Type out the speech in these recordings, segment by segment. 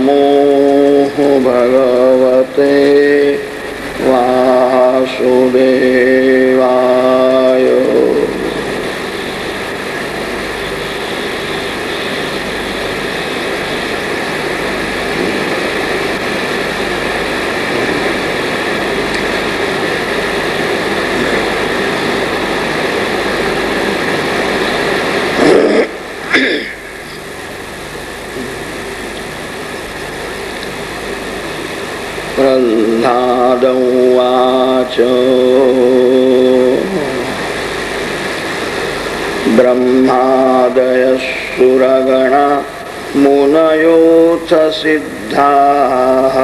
નમો ભગવતે વાસુદેવાય. પ્રહ્લાદ ઉવાચ બ્રહ્માદય સુરગણા મુનયોથ સિદ્ધાઃ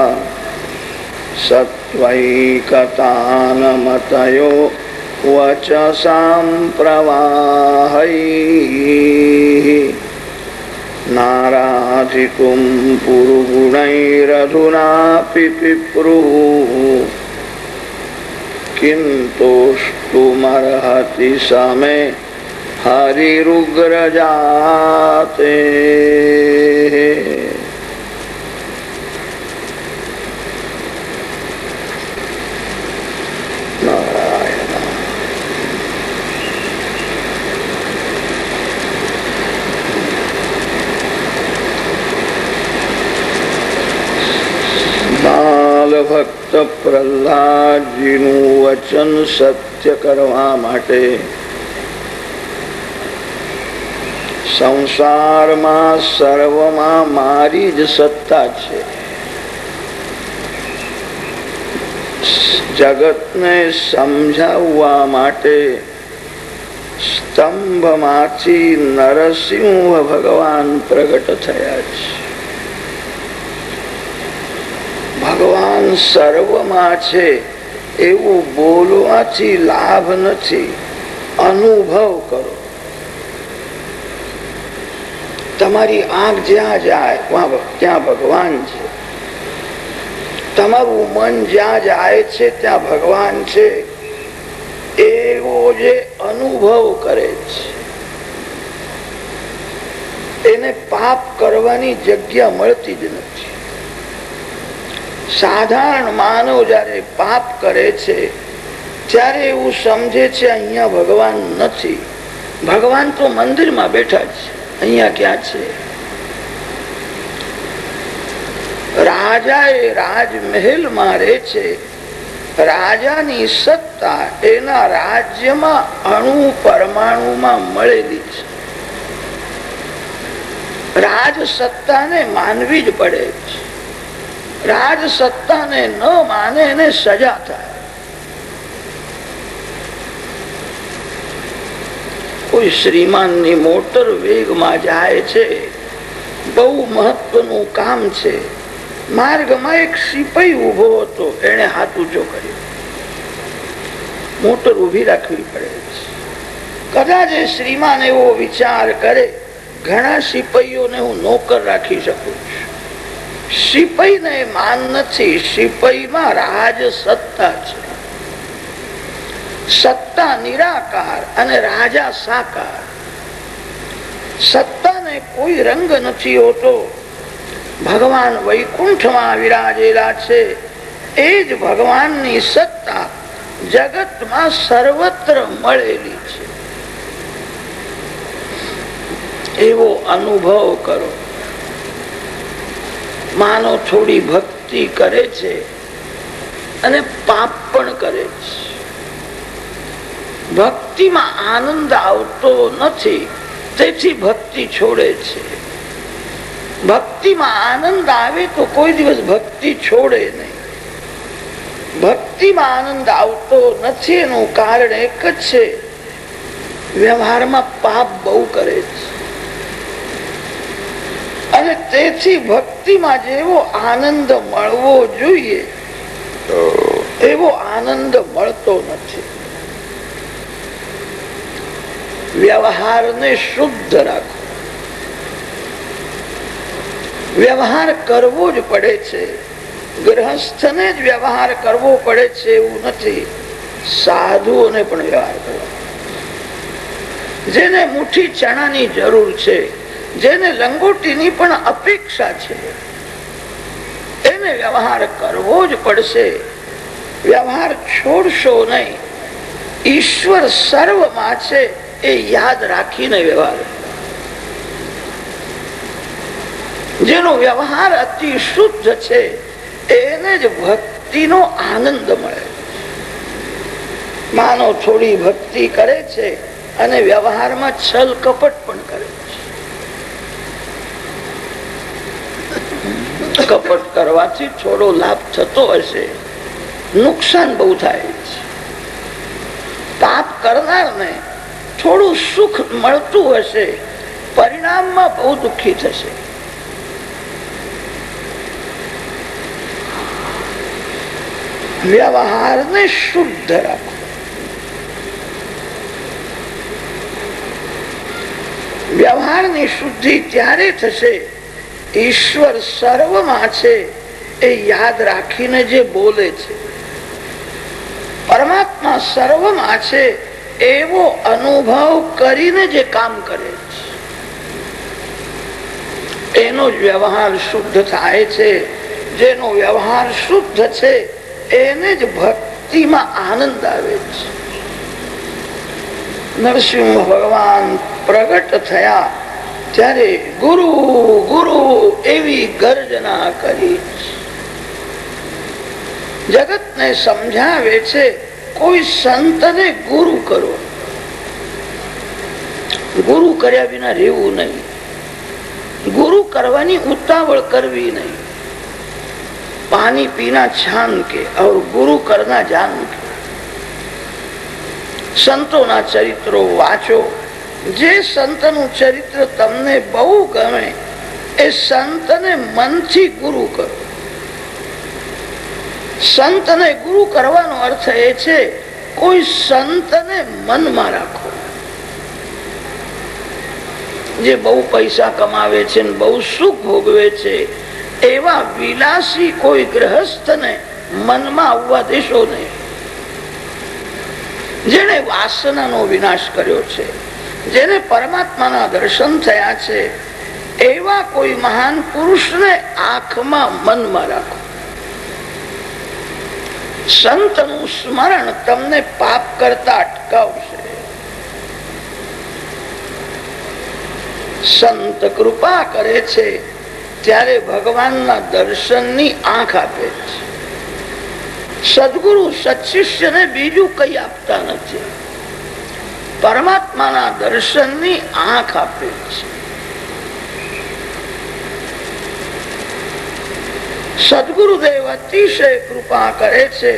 સત્વૈકતાનમતયો વચસાં પ્રવાહૈઃ નારાધિતુમ પુરુગુણૈરધુનાપિ પિપ્રુઃ કિંતુષ્ટુમર્હતિ સમે હરિરુગ્રજાતે. ભક્ત પ્રહલાદજીનું વચન સત્ય કરવા માટે સંસારમાં સર્વમાં મારી જ સત્તા છે. જગતને સમજાવવા માટે સ્તંભમાંથી નરસિંહ ભગવાન પ્રગટ થયા છે. ભગવાન સર્વમાં છે એવું બોલવાથી લાભ નથી. અનુભવ કરો. તમારી આંખ જ્યાં જાય ત્યાં ભગવાન છે. તમારું મન જ્યાં જાય છે ત્યાં ભગવાન છે. એવો જે અનુભવ કરે છે એને પાપ કરવાની જગ્યા મળતી જ નથી. સાધારણ માનવ જયારે પાપ કરે છે ત્યારે એવું સમજે છે અહીંયા ભગવાન નથી. ભગવાન તો મંદિરમાં બેઠા છે, અહીંયા ક્યાં છે? રાજા એ રાજમહેલમાં રહે છે. રાજાની સત્તા એના રાજ્યમાં અણુ પરમાણુમાં મળેલી છે. રાજ સત્તાને માનવી જ પડે છે. રાજ સત્તાને ન માને એને સજા થાય. કોઈ શ્રીમાનની મોટર વેગમાં જાય છે, બહુ મહત્વનું કામ છે. માર્ગમાં એક સિપાઈ ઉભો હતો, એને હાથ ઊંચો કર્યો. મોટર ઉભી રાખવી પડે છે. કદાચ એ શ્રીમાન એવો વિચાર કરે, ઘણા સિપાઈઓને હું નોકર રાખી શકું છું. સિપાઈને માન નથી. સિપાઈમાં રાજ સત્તા છે. સત્તા નિરાકાર અને રાજા સાકાર. સત્તાને કોઈ રંગ નથી હોતો. ભગવાન વૈકુંઠમાં વિરાજેલા છે. એ જ ભગવાનની સત્તા જગતમાં સર્વત્ર મળેલી છે. એવો અનુભવ કરો. માનો થોડી ભક્તિ કરે છે અને પાપ પણ કરે છે. ભક્તિમાં આનંદ આવતો નથી, તેથી ભક્તિ છોડે છે. ભક્તિમાં આનંદ આવે તો કોઈ દિવસ ભક્તિ છોડે નહીં. ભક્તિમાં આનંદ આવતો નથી એનું કારણ એક જ છે, વ્યવહારમાં પાપ બહુ કરે છે. અને તેથી ભક્તિમાં જેવો આનંદ મળવો જોઈએ એવો આનંદ મળતો નથી. વ્યવહારને શુદ્ધ રાખો. વ્યવહાર કરવો જ પડે છે. ગૃહસ્થને જ વ્યવહાર કરવો પડે છે એવું નથી. સાધુઓને પણ વ્યવહાર કરવો. જેને મુઠ્ઠી ચણાની જરૂર છે, જેને લંગોટીની પણ અપેક્ષા છે, એને વ્યવહાર કરવો જ પડશે. વ્યવહાર છોડશો નહીં. ઈશ્વર સર્વમાં છે એ યાદ રાખીને વ્યવહાર. જેનો વ્યવહાર અતિ શુદ્ધ છે એને જ ભક્તિનો આનંદ મળે. માનો થોડી ભક્તિ કરે છે અને વ્યવહારમાં છલ કપટ પણ કરે છે. કપટ કરવાથી થોડો લાભ થતો હશે, નુકસાન બહુ થાય છે. પાપ કરનારને થોડું સુખ મળતું હશે, પરિણામમાં બહુ દુઃખી થશે. વ્યવહારને શુદ્ધ રાખો. વ્યવહારની શુદ્ધિ ત્યારે થશે ઈશ્વર સર્વમાં છે એ યાદ રાખીને જે બોલે છે. પરમાત્મા સર્વમાં છે એવો અનુભવ કરીને જે કામ કરે છે એનો જ વ્યવહાર શુદ્ધ થાય છે. જેનો વ્યવહાર શુદ્ધ છે એને જ ભક્તિમાં આનંદ આવે છે. નરસિંહ ભગવાન પ્રગટ થયા ત્યારે ગુરુ ગુરુ એવી ગર્જના કરી. જગતને સમજાવે છે કોઈ સંતને ગુરુ કરો. ગુરુ કર્યા વિના રહેવું નહીં. ગુરુ કરવાની ઉતાવળ કરવી નહીં. પાણી પીના છાન કે और गुरु करना जान के. સંતોના ચરિત્રો વાંચો. જે સંતનું ચરિત્ર તમને બહુ ગમે એ સંતને મનથી ગુરુ કરો. સંતને ગુરુ કરવાનો અર્થ એ છે કોઈ સંતને મનમાં રાખો. જે બહુ પૈસા કમાવે છે ને બહુ સુખ ભોગવે છે એવા વિલાસી કોઈ ગ્રહસ્થને મનમાં આવવા દેશો નહીં. જેને વાસનાનો વિનાશ કર્યો છે, જેને પરમાત્માના દર્શન થયા છે એવા કોઈ મહાન પુરુષને આંખમાં મનમાં રાખો. સંતનું સ્મરણ તમને પાપ કરતા અટકાવશે. સંત કૃપા કરે છે ત્યારે ભગવાનના દર્શનની આંખ આપે છે. સદગુરુ સત્શિષ્યને બીજું કઈ આપતા નથી, પરમાત્માના દર્શનની આંખ આપે છે. સદગુરુદેવ અતિશય કૃપા કરે છે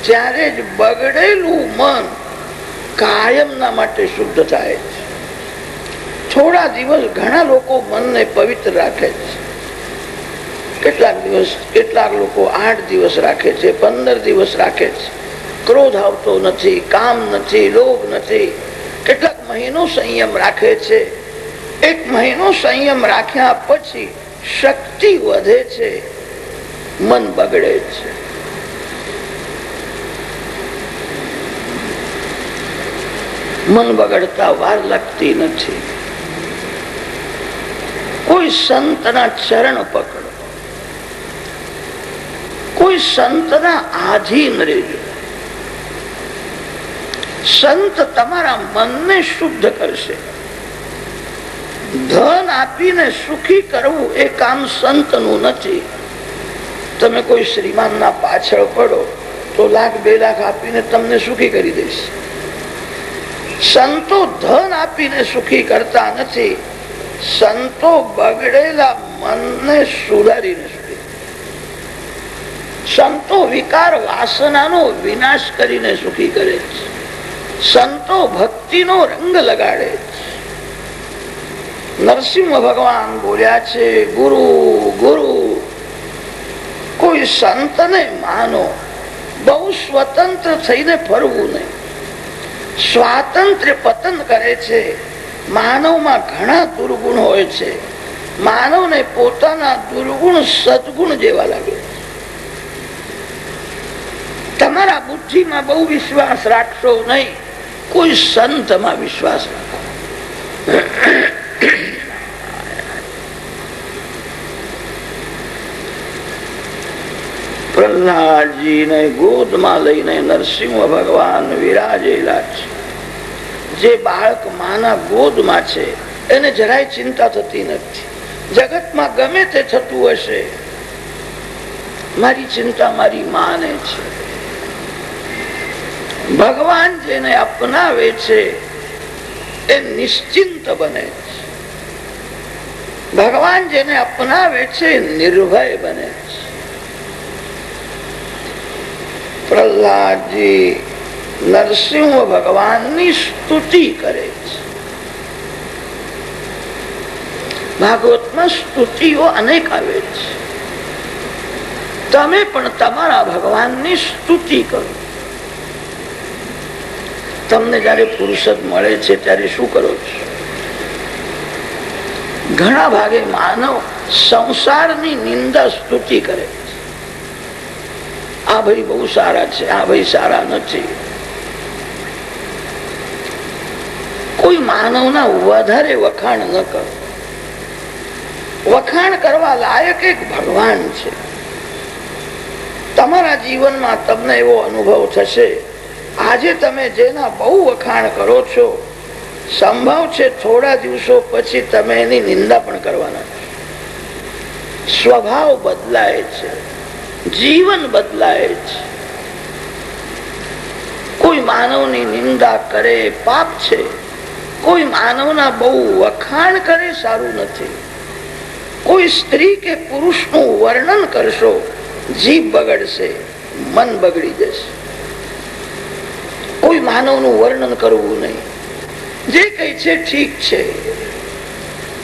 ત્યારે જ બગડેલું મન કાયમના માટે શુદ્ધ થાય છે. થોડા દિવસ ઘણા લોકો મનને પવિત્ર રાખે છે. કેટલાક લોકો 8 દિવસ રાખે છે, 15 દિવસ રાખે છે. ક્રોધ આવતો નથી, કામ નથી, લોભ નથી. કેટલાક મહિનો સંયમ રાખે છે. 1 મહિનો સંયમ રાખ્યા પછી શક્તિ વધે છે, મન બગડે છે. મન બગડતા વાર લાગતી નથી. કોઈ સંતના ચરણ પકડો, કોઈ સંતના આધીન રહેજો. સંત તમારા મનને શુદ્ધ કરશે. ધન આપીને સુખી કરવું એ કામ સંતનું નથી. તમે કોઈ શ્રીમાનના પાછળ પડો તો 1 લાખ 2 લાખ આપીને તમને સુખી કરી દેશે. સંતો ધન આપીને સુખી કરતા નથી. સંતો બગડેલા મનને સુધારીને સુખી. સંતો વિકાર વાસનાનો વિનાશ કરીને સુખી કરે છે. સંતો ભક્તિનો રંગ લગાડે છે. નરસિંહ ભગવાન બોલ્યા છે ગુરુ ગુરુ. કોઈ સંતને માનો. બહુ સ્વતંત્ર થઈને ફરવું નહીં. સ્વાતંત્ર્ય પતન કરે છે. માનવમાં ઘણા દુર્ગુણ હોય છે. માનવને પોતાના દુર્ગુણ સદગુણ જેવા લાગે. તમારા બુદ્ધિમાં બહુ વિશ્વાસ રાખશો નહીં, કોઈ સંતમાં વિશ્વાસ રાખો. પ્રહલાદજીને ગોદમાં લઈને નરસિંહ ભગવાન વિરાજેલા છે. જે બાળક માના ગોદમાં છે એને જરાય ચિંતા થતી નથી. જગતમાં ગમે તે થતું હશે, મારી ચિંતા મારી માને છે. ભગવાન જેને અપનાવે છે એ નિશ્ચિંત બને છે. ભગવાન જેને અપનાવે છે નિર્ભય બને છે. પ્રહલાદજી નરસિંહ ભગવાનની સ્તુતિ કરે છે. ભાગવતમાં સ્તુતિઓ અનેક આવે છે. તમે પણ તમારા ભગવાનની સ્તુતિ કરો. તમને જયારે ફુરસદ મળે છે ત્યારે શું કરો છો? ઘણા ભાગે માનવ સંસારની નિંદા સ્તુતિ કરે છે. આ ભાઈ બહુ સારા છે, આ ભાઈ સારા નથી. કોઈ માનવના વધારે વખાણ ન કરો. વખાણ કરવા લાયક એક ભગવાન છે. તમારા જીવનમાં તમને એવો અનુભવ થશે, આજે તમે જેના બહુ વખાણ કરો છો, સંભવ છે થોડા દિવસો પછી તમે એની નિંદા પણ કરવાના છો. સ્વભાવ બદલાય છે, જીવન બદલાય છે. કોઈ માનવની નિંદા કરે પાપ છે, કોઈ માનવના બહુ વખાણ કરે સારું નથી. કોઈ સ્ત્રી કે પુરુષનું વર્ણન કરશો, જીભ બગડશે, મન બગડી જશે. કોઈ માનવનું વર્ણન કરવું નહીં. જે કઈ છે ઠીક છે.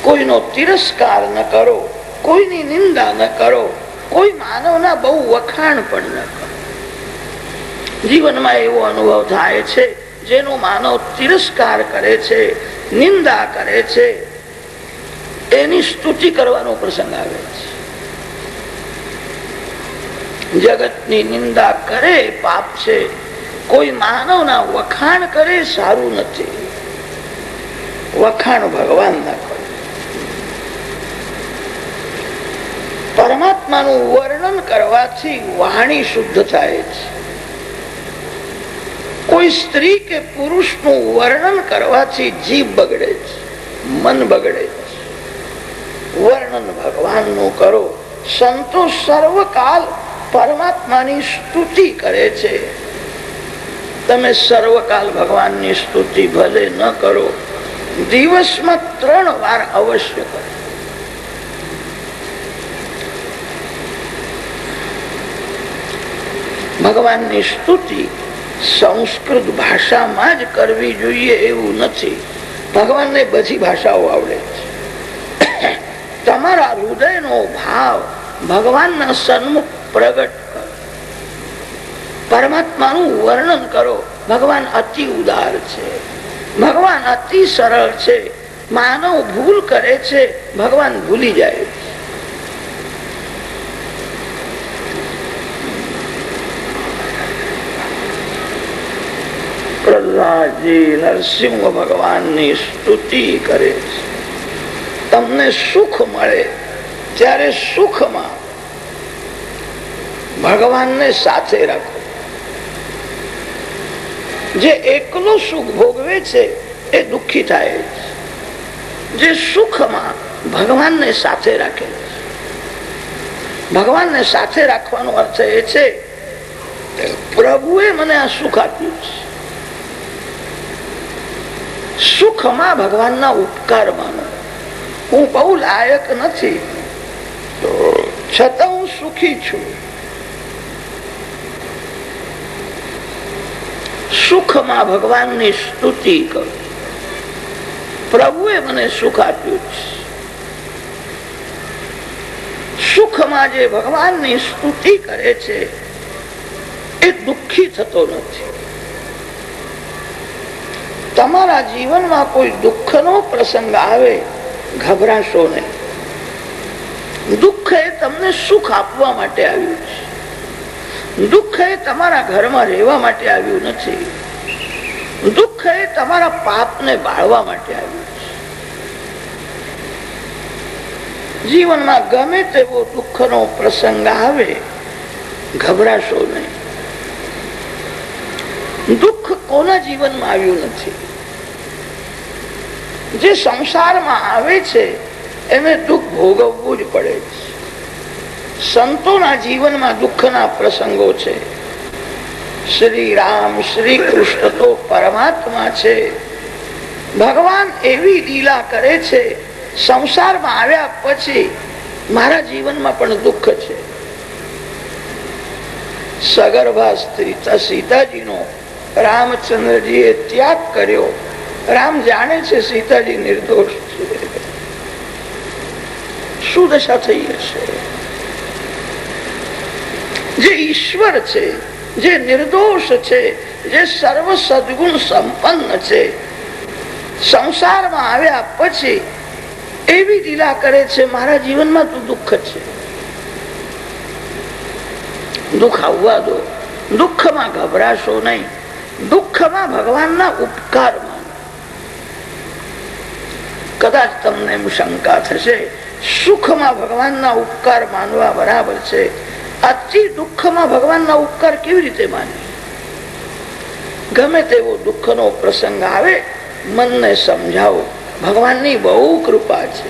કોઈનો તિરસ્કાર ન કરો, કોઈની નિંદા ન કરો, કોઈ માનવના બહુ વખાણ પણ ન કરો. જીવનમાં એવો અનુભવ થાય છે, જેનો માનવ તિરસ્કાર કરે છે, નિંદા કરે છે, એની સ્તુતિ કરવાનો પ્રસંગ આવે છે. જગતની નિંદા કરે પાપ છે, કોઈ માનવના વખાણ કરે સારું નથી. વખાણ ભગવાન ના કરે. પરમાત્માનું વર્ણન કરવાથી વાણી શુદ્ધ થાય છે. કોઈ સ્ત્રી કે પુરુષનું વર્ણન કરવાથી જીભ બગડે છે, મન બગડે છે. વર્ણન ભગવાનનું કરો. સંતો સર્વકાલ પરમાત્માની સ્તુતિ કરે છે. તમે સર્વકાલ ભગવાનની સ્તુતિ ભલે ન કરો, દિવસમાં 3 વાર અવશ્ય કરો. ભગવાનની સ્તુતિ સંસ્કૃત ભાષામાં જ કરવી જોઈએ એવું નથી. ભગવાનને બધી ભાષાઓ આવડે છે. તમારા હૃદયનો ભાવ ભગવાનના સન્મુખ પ્રગટ કરો. પરમાત્માનું વર્ણન કરો. ભગવાન અતિ ઉદાર છે, ભગવાન અતિ સરળ છે. માનવ ભૂલ કરે છે, ભગવાન ભૂલી જાય છે. પ્રહલાદજી નરસિંહ ભગવાનની સ્તુતિ કરે છે. તમને સુખ મળે ત્યારે સુખમાં ભગવાનને સાથે રાખો. જે એકલો સુખ ભોગવે છે એ દુઃખી થાય છે. જે સુખમાં ભગવાનને સાથે રાખે છે. ભગવાનને સાથે રાખવાનો અર્થ એ છે, પ્રભુએ મને આ સુખ આપ્યું છે. સુખમાં ભગવાનના ઉપકાર માનો. હું બહુ લાયક નથી, છતાં હું સુખી છું. સુખમાં ભગવાનની સ્તુતિ કરો. પ્રભુએ મને સુખ આપ્યું છે. સુખમાં જે ભગવાનની સ્તુતિ કરે છે એ દુઃખી થતો નથી. તમારા જીવનમાં કોઈ દુઃખનો પ્રસંગ આવે, ગભરાશો નહીં. દુઃખ એ તમને સુખ આપવા માટે આવ્યું છે. દુઃખ એ તમારા ઘરમાં રહેવા માટે આવ્યું નથી. દુઃખ એ તમારા પાપને બાળવા માટે આવ્યું છે. જીવનમાં ગમે તેવો દુઃખનો પ્રસંગ આવે, ગભરાશો નહીં. દુઃખ કોના જીવનમાં આવ્યું નથી? જે સંસારમાં આવે છે એને દુઃખ ભોગવવું જ પડે છે. સંતોના જીવનમાં દુઃખના પ્રસંગો છે. શ્રી રામ શ્રી કૃષ્ણ તો પરમાત્મા છે. ભગવાન એવી લીલા કરે છે, સંસારમાં આવ્યા પછી મારા જીવનમાં પણ દુઃખ છે. સગર્ભા સ્ત્રી સીતાજીનો રામચંદ્રજીએ ત્યાગ કર્યો. રામ જાણે છે સીતાજી નિર્દોષ છે. શું દશા થઈ હશે? જે ઈશ્વર છે, જે નિર્દોષ છે, જે સર્વ સદગુણ સંપન્ન છે, સંસારમાં આવ્યા પછી એવી લીલા કરે છે, મારા જીવનમાં તો દુઃખ છે. દુઃખ આવવા દો. દુઃખમાં ગભરાશો નહીં. દુઃખમાં ભગવાનના ઉપકાર માનો. કદાચ તમને એમ શંકા થશે, સુખમાં ભગવાનના ઉપકાર માનવા બરાબર છે, અતિ દુઃખમાં ભગવાનના ઉપકાર કેવી રીતે માને? ગમે તેવો દુઃખનો પ્રસંગ આવે, મનને સમજાવો, ભગવાનની બહુ કૃપા છે.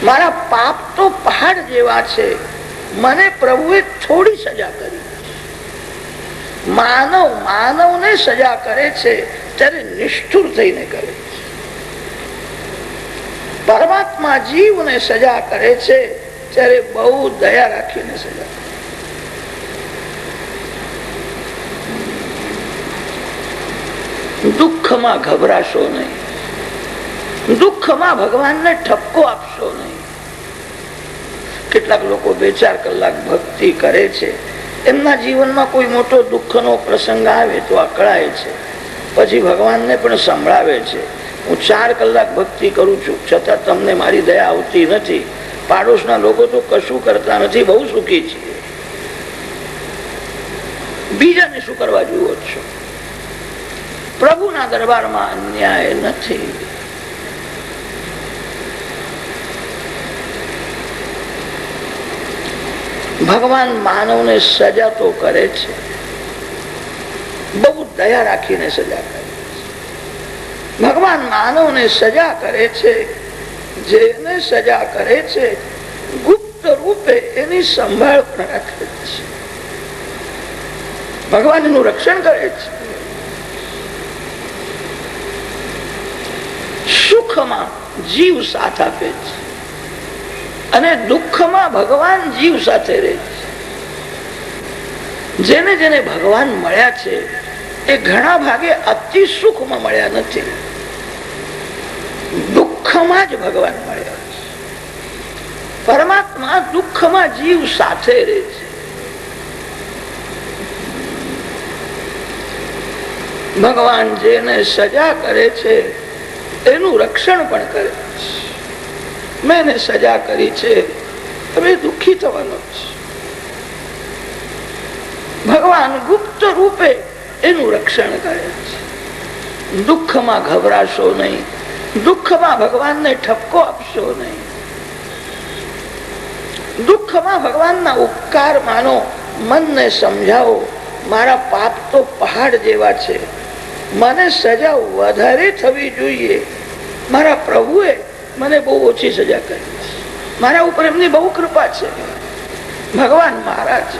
મારા પાપ તો પહાડ જેવા છે, મને પ્રભુએ થોડી સજા કરી. માનવને સજા કરે છે ત્યારે નિષ્ઠુર થઈને કરે છે. પરમાત્મા જીવને સજા કરે છે ત્યારે બહુ દયા રાખીને સજા કરે. દુઃખમાં ગભરાશો નહીં. દુઃખમાં ભગવાનને ઠપકો આપશો નહીં. કેટલાક લોકો 2-4 કલાક ભક્તિ કરે છે, એમના જીવનમાં કોઈ મોટો દુઃખનો પ્રસંગ આવે તો અકળાય છે, પછી ભગવાનને પણ સંભળાવે છે, હું 4 કલાક ભક્તિ કરું છું, છતાં તમને મારી દયા આવતી નથી. પાડોશના લોકો તો કશું કરતા નથી, બહુ સુખી છીએ. બીજાને શું કરવા જુઓ છો? પ્રભુના દરબારમાં અન્યાય નથી. ભગવાન માનવને સજા તો કરે છે, બહુ દયા રાખીને સજા કરે છે. ભગવાન માનવને સજા કરે છે, જેને સજા કરે છે ગુપ્ત રૂપે એની સંભાળ પણ રાખે છે. ભગવાન એનું રક્ષણ કરે છે. સુખમાં જીવ સાથ આપે છે અને દુઃખમાં ભગવાન જીવ સાથે રહે છે. જેને જેને ભગવાન મળ્યા છે એ ઘણા ભાગે અતિ સુખમાં મળ્યા નથી, દુઃખમાં જ ભગવાન મળ્યા છે. પરમાત્મા દુઃખમાં જીવ સાથે રહે છે. ભગવાન જેને સજા કરે છે એનું રક્ષણ પણ કરે છે. મેં એને સજા કરી છે, હવે દુઃખી થવાનો છે. ભગવાન ગુપ્ત રૂપે એનું રક્ષણ કરે છે. દુઃખમાં ગભરાશો નહીં. દુઃખમાં ભગવાનને ઠપકો આપશો નહીં. દુઃખમાં ભગવાનના ઉપકાર માનો, મનને સમજાવો, મારા પાપ તો પહાડ જેવા છે, મને સજા વધારે થવી જોઈએ. મારા પ્રભુએ મને બહુ ઓછી સજા કરી, મારા ઉપર એમની બહુ કૃપા છે, ભગવાન મારા છે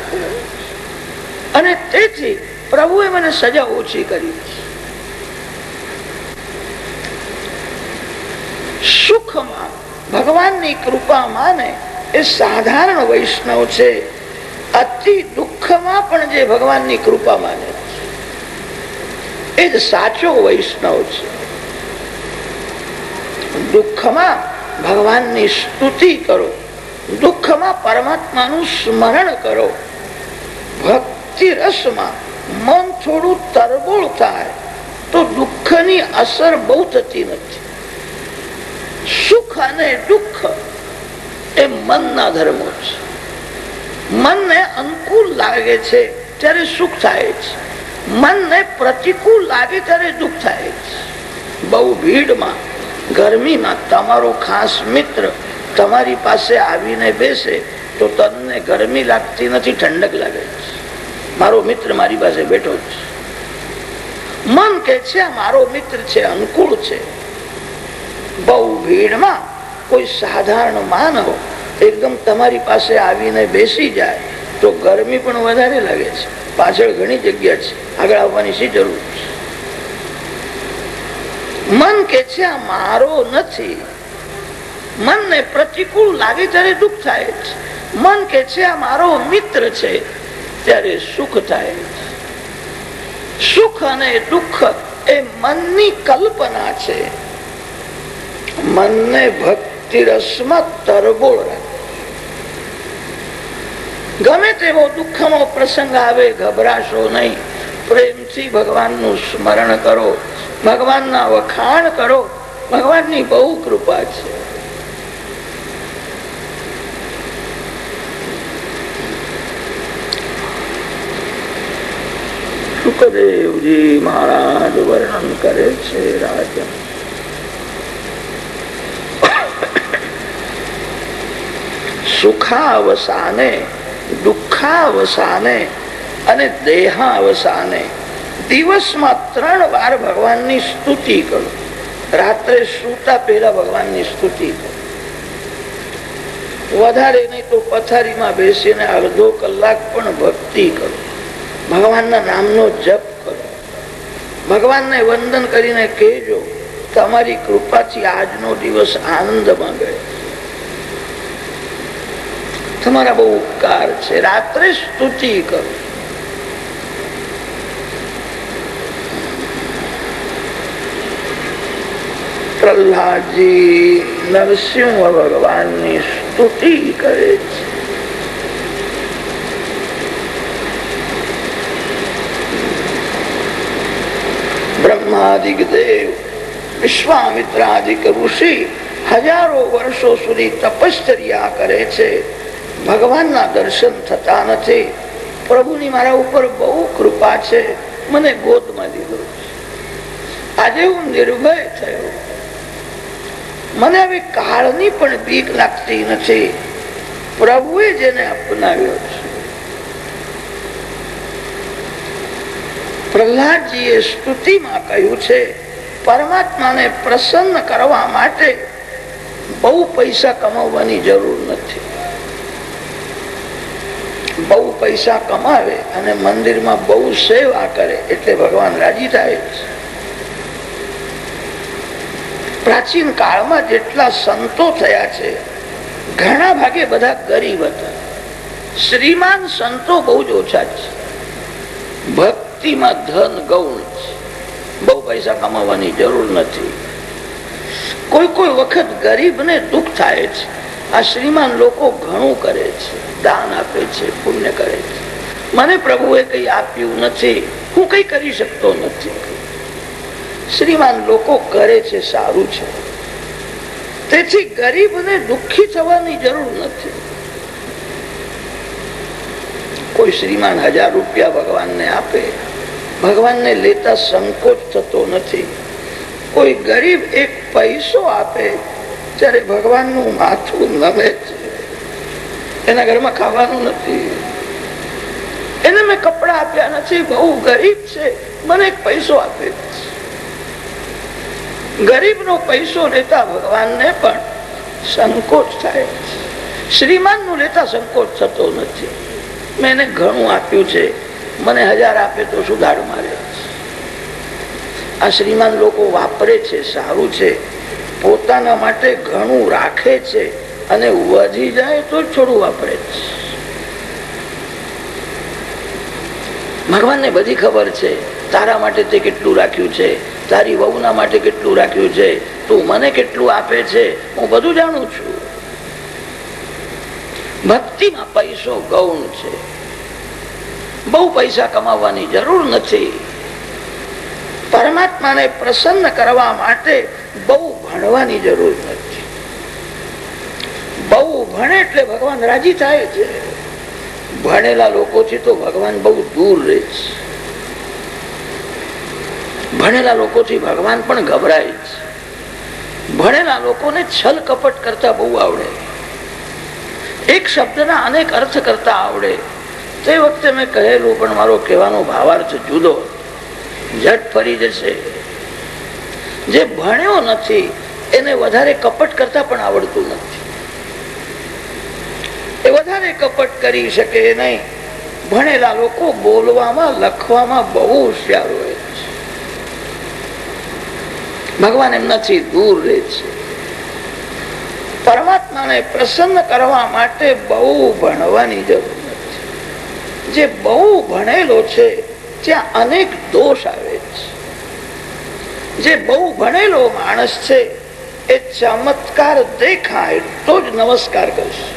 અને તેથી પ્રભુએ મને સજા ઓછી કરી. સુખમાં ભગવાનની કૃપા માને એ સાધારણ વૈષ્ણવ છે. અતિ દુઃખમાં પણ જે ભગવાનની કૃપા માને એ જ સાચો વૈષ્ણવ છે. દુઃખમાં ભગવાનની સ્તુતિ કરો, દુઃખમાં પરમાત્માનું સ્મરણ કરો. ભક્તિ રસમાં મન થોડું તરબોળ થાય તો દુઃખની અસર બહુ થતી નથી. સુખ અને દુઃખ એ મનના ધર્મો છે. મનને અનુકૂળ લાગે છે ત્યારે સુખ થાય છે, મનને પ્રતિકૂળ લાગે ત્યારે દુઃખ થાય છે. બહુ ભીડમાં ગરમીમાં તમારો ખાસ મિત્ર તમારી પાસે આવીને બેસે તો તનને ગરમી લાગતી નથી, ઠંડક લાગે છે. મારો મિત્ર મારી પાસે બેઠો છે. મન કે છે આ મારો મિત્ર છે, અનુકૂળ છે. બહુ ભીડમાં કોઈ સાધારણ માનવ એકદમ તમારી પાસે આવીને બેસી જાય તો ગરમી પણ વધારે લાગે છે. પાછળ ઘણી જગ્યા છે, આગળ આવવાની શી જરૂર છે? મન કે છે આ મારો નથી. મનને પ્રતિકૂળ લાગે ત્યારે દુઃખ થાય છે. મન કે છે આ મારો મિત્ર છે, ત્યારે સુખ થાય છે. સુખ અને દુઃખ એ મનની કલ્પના છે. મનને ભક્તિ રસમાં તરબોળ રાખે. ગમે તેવો દુઃખનો પ્રસંગ આવે ગભરાશો નહીં. પ્રેમથી ભગવાનનું સ્મરણ કરો, ભગવાનના વખાણ કરો. ભગવાનની બહુ કૃપા છે. સુખદેવજી મહારાજ વર્ણન કરે છે રાજા સુખાવસાને, દુઃખાવસાને અને દેહાવસાને દિવસમાં 3 વાર ભગવાનની સ્તુતિ કરો. રાત્રે સૂતા પહેલા ભગવાનની સ્તુતિ કરો. વધારે નહીં તો પથારીમાં બેસીને અડધો કલાક પણ ભક્તિ કરો. ભગવાનના નામનો જપ કરો. ભગવાનને વંદન કરીને કહેજો તમારી કૃપાથી આજનો દિવસ આનંદમાં ગયો. તમારા બહુ ઉપકાર છે. રાત્રે સ્તુતિ કરો. પ્રહલાદજી નરસિંહ ભગવાનની સ્તુતિ કરે છે. બ્રહ્માદિક દેવ, વિશ્વામિત્રાદિક ઋષિ હજારો વર્ષો સુધી તપશ્ચર્યા કરે છે. ભગવાનના દર્શન થતા નથી. પ્રભુની મારા ઉપર બહુ કૃપા છે, મને ગોદમાં લીધો છે. આજે હું નિર્ભય થયો. મને હવે કાળની પણ બીક લાગતી નથી. પ્રભુએ જેને અપનાવ્યો છે. પ્રહલાદજીએ સ્તુતિમાં કહ્યું છે પરમાત્માને પ્રસન્ન કરવા માટે બહુ પૈસા કમાવવાની જરૂર નથી. બહુ પૈસા કમાવે અને મંદિરમાં બહુ સેવા કરે એટલે ભગવાન રાજી થાય છે. પ્રાચીન કાળમાં જેટલા સંતો થયા છે ઘણા ભાગે બધા ગરીબ હતા. શ્રીમાન સંતો બહુ જ ઓછા છે. ભક્તિમાં ધન ગૌણ છે. બહુ પૈસા કમાવાની જરૂર નથી. કોઈ કોઈ વખત ગરીબને દુઃખ થાય છે. આ શ્રીમાન લોકો ઘણું કરે છે, દાન આપે છે, પુણ્ય કરે છે. મને પ્રભુએ કઈ આપ્યું નથી, હું કઈ કરી શકતો નથી. શ્રીમાન લોકો કરે છે, સારું છે. તેથી ગરીબને દુઃખી થવાની જરૂર નથી. કોઈ શ્રીમાન 1000 રૂપિયા ભગવાનને આપે, ભગવાનને લેતા સંકોચ થતો નથી. કોઈ ગરીબ 1 પૈસો આપે ત્યારે ભગવાનનું માથું નમે છે. એના ઘરમાં ખાવાનું નથી, એને મેં કપડા આપ્યા નથી, બહુ ગરીબ છે, મને 1 પૈસો આપે. ગરીબનો પૈસો લેતા ભગવાનને પણ સંકોચ થાય. શ્રીમાન નું લેતા સંકોચ થતો નથી. મેં એને ઘણું આપ્યું છે, મને 1000 આપે તો શું દાડ મારે. આ શ્રીમાન લોકો વાપરે છે, સારું છે. પોતાના માટે ઘણું રાખે છે અને વધી જાય તો થોડું વાપરે છે. ભગવાનને બધી ખબર છે. તારા માટે તે કેટલું રાખ્યું છે, તારી વહુના માટે કેટલું રાખ્યું છે, તું મને કેટલું આપે છે, હું બધું જાણું છું. ભક્તિમાં પૈસો ગૌણ છે. બહુ પૈસા કમાવાની જરૂર નથી. પરમાત્માને પ્રસન્ન કરવા માટે બહુ ભણવાની જરૂર નથી. બહુ ભણે એટલે ભગવાન રાજી થાય છે. ભણેલા લોકોથી તો ભગવાન બહુ દૂર રહે છે. ભણેલા લોકોથી ભગવાન પણ ગભરાય છે. ભણેલા લોકોને છલ કપટ કરતા બહુ આવડે. એક શબ્દના અનેક અર્થ કરતા આવડે. તે વખતે મેં કહેલું, પણ મારો કહેવાનો ભાવાર્થ જુદો, ઝટ ફરી જશે. જે ભણ્યો નથી એને વધારે કપટ કરતા પણ આવડતું નથી. એ વધારે કપટ કરી શકે નહીં. ભણેલા લોકો બોલવામાં, લખવામાં બહુ હોશિયાર હોય છે. ભગવાન એમનાથી દૂર રહે છે. પરમાત્માને પ્રસન્ન કરવા માટે બહુ ભણવાની જરૂર નથી. જે બહુ ભણેલો છે ત્યાં અનેક દોષ આવે છે. જે બહુ ભણેલો માણસ છે એ ચમત્કાર દેખાય તો જ નમસ્કાર કરશે.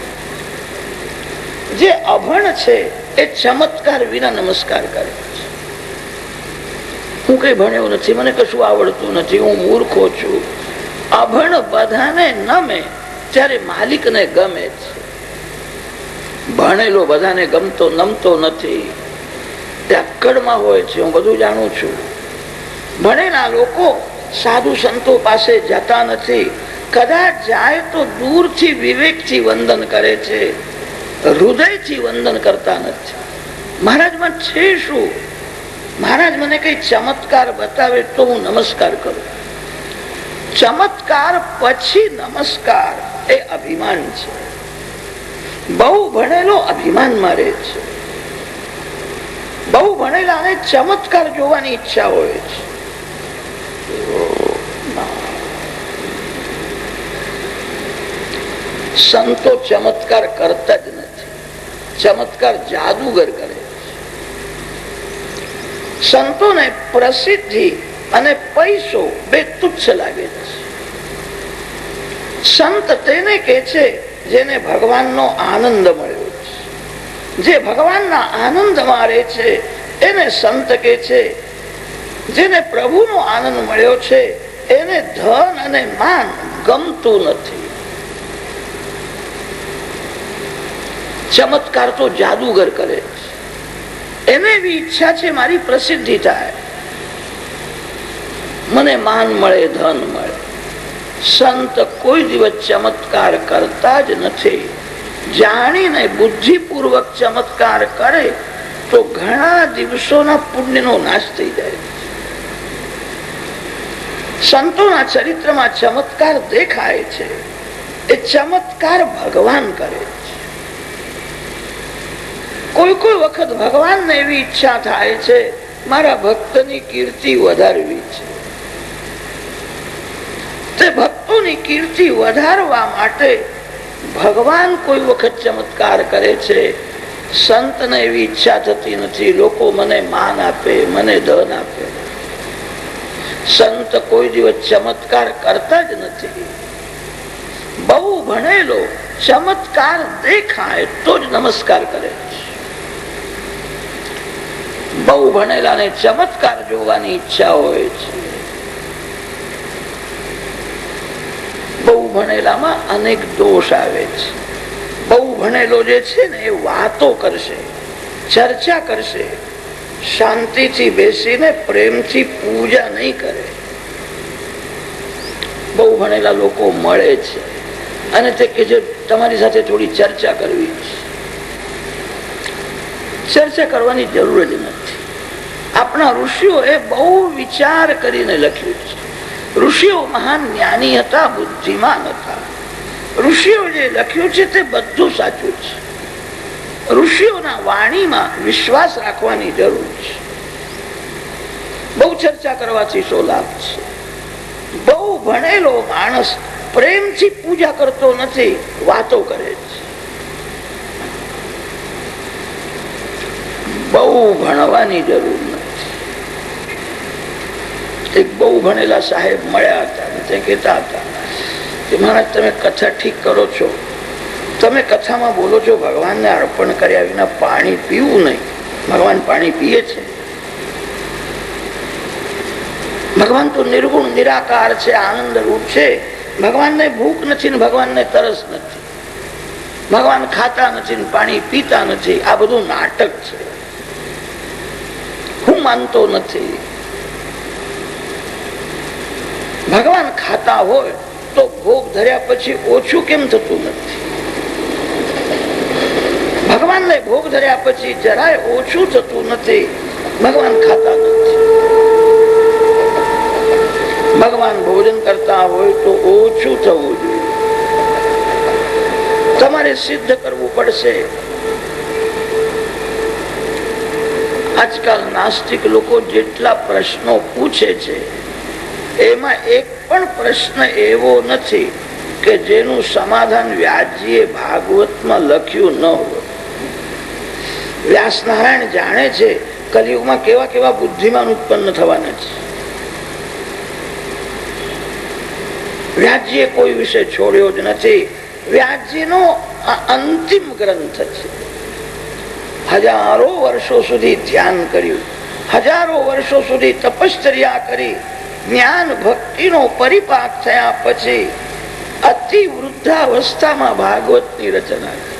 જે અભણ છે એ ચમત્કાર વિના નમસ્કાર કરે છે. હું કઈ ભણ્યો નથી, મને કશું આવડતું નથી, હું મૂર્ખો છું. અભણ બધાને નમે ત્યારે માલિકને ગમે છે. ભણેલો બધાને નમતો નથી. તે અક્કડમાં હોય છે. હું બધું જાણું છું. ભણેલા લોકો સાધુ સંતો પાસે જતા નથી. કદાચ જાય તો દૂરથી વિવેકથી વંદન કરે છે, હૃદયથી વંદન કરતા નથી. મહારાજમાં છે શું? મહારાજ મને કઈ ચમત્કાર બતાવે તો હું નમસ્કાર કરું. ચમત્કાર પછી નમસ્કાર એ અભિમાન છે. બહુ ભણેલો અભિમાનમાં રહે છે. બહુ ભણેલાને ચમત્કાર જોવાની ઈચ્છા હોય છે. સંતો ચમત્કાર કરતા જ નથી. ચમત્કાર જાદુગર કરે છે. સંતોને પ્રસિદ્ધિ અને પૈસો બે તુચ્છ લાગે છે. સંત તેને કે છે જેને ભગવાનનો આનંદ મળ્યો છે. જે ભગવાનના આનંદમાં રહે છે એને સંત કે છે. જેને પ્રભુનો આનંદ મળ્યો છે એને ધન અને માન ગમતું નથી. ચમત્કાર તો જાદુગર કરે છે. એને એવી ઈચ્છા છે મારી પ્રસિદ્ધિ થાય, મને માન મળે, ધન મળે. સંત કોઈ દિવસ ચમત્કાર કરતા જ નથી. જાણીને બુદ્ધિપૂર્વક ચમત્કાર કરે તો ઘણા દિવસોના પુણ્યનો નાશ થઈ જાય. સંતોના ચરિત્રમાં ચમત્કાર દેખાય છે. એ ચમત્કાર ભગવાન કરે છે. કોઈ કોઈ વખત ભગવાનને એવી ઈચ્છા થાય છે મારા ભક્તની કીર્તિ વધારવી છે. તે ભક્તોની કીર્તિ વધારવા માટે ભગવાન કોઈ વખત ચમત્કાર કરે છે. સંતને એવી ઈચ્છા થતી નથી લોકો મને માન આપે, મને ધન આપે. સંત કોઈ દિવસ ચમત્કાર કરતા જ નથી. બહુ ભણેલો ચમત્કાર દેખાય તો જ નમસ્કાર કરે છે. બહુ ભણેલાને ચમત્કાર જોવાની ઈચ્છા હોય છે. બહુ ભણેલામાં અનેક દોષ આવે છે. બહુ ભણેલો જે છે ને એ વાતો કરશે, ચર્ચા કરશે, શાંતિથી બેસીને પ્રેમથી પૂજા નહીં કરે. બહુ ભણેલા લોકો મળે છે અને તે કે છે તમારી સાથે થોડી ચર્ચા કરવી છે. ચર્ચા કરવાની જરૂર જ નથી. આપણા ઋષિઓ એ બહુ વિચાર કરીને લખ્યું છે. ઋષિઓ મહાન જ્ઞાની હતા, બુદ્ધિમાન હતા. ઋષિઓ જે લખ્યું છે તે બધું સાચું છે. ઋષિઓના વાણીમાં વિશ્વાસ રાખવાની જરૂર છે. બહુ ચર્ચા કરવાથી શો લાભ છે? બહુ ભણેલો માણસ પ્રેમથી પૂજા કરતો નથી, વાતો કરે છે. બહુ ભણવાની જરૂર નથી. એક બહુ ભણેલા સાહેબ મળ્યા હતા. તે કહેતા હતા કે મહારાજ તમે કથા ઠીક કરો છો, તમે કથામાં બોલો છો ભગવાનને અર્પણ કર્યા વિના પાણી પીવું નહીં. ભગવાન પાણી પીએ છે? ભગવાન તો નિર્ગુણ નિરાકાર છે, આનંદ રૂપ છે. ભગવાનને ભૂખ નથી ને ભગવાનને તરસ નથી. ભગવાન ખાતા નથી ને પાણી પીતા નથી. આ બધું નાટક છે. હું માનતો નથી. ભગવાન ખાતા હોય તો ભોગ ધર્યા પછી ઓછું કેમ થતું નથી? ભગવાનને ભોગ ધર્યા પછી જરાય ઓછું થતું નથી. ભગવાન ખાતા નથી. ભગવાન ભોજન કરતા હોય તો ઓછું થવું જોઈએ. તમારે સિદ્ધ કરવું પડશે. આજકાલ નાસ્તિક લોકો જેટલા પ્રશ્નો પૂછે છે એમાં એક પણ પ્રશ્ન એવો નથી કે જેનું સમાધાન વ્યાસજીએ ભાગવતમાં લખ્યું ન હોય. વ્યાસનારાયણ જાણે છે કલિયુગમાં કેવા કેવા બુદ્ધિમાન ઉત્પન્ન થવાના છે. વ્યાસજીએ કોઈ વિષય છોડ્યો જ નથી. વ્યાસજીનો આ અંતિમ ગ્રંથ છે. હજારો વર્ષો સુધી ધ્યાન કર્યું, હજારો વર્ષો સુધી તપશ્ચર્યા કરી, જ્ઞાન ભક્તિનો પરિપાક થયા પછી અતિ વૃદ્ધાવસ્થામાં ભાગવતની રચના કરી.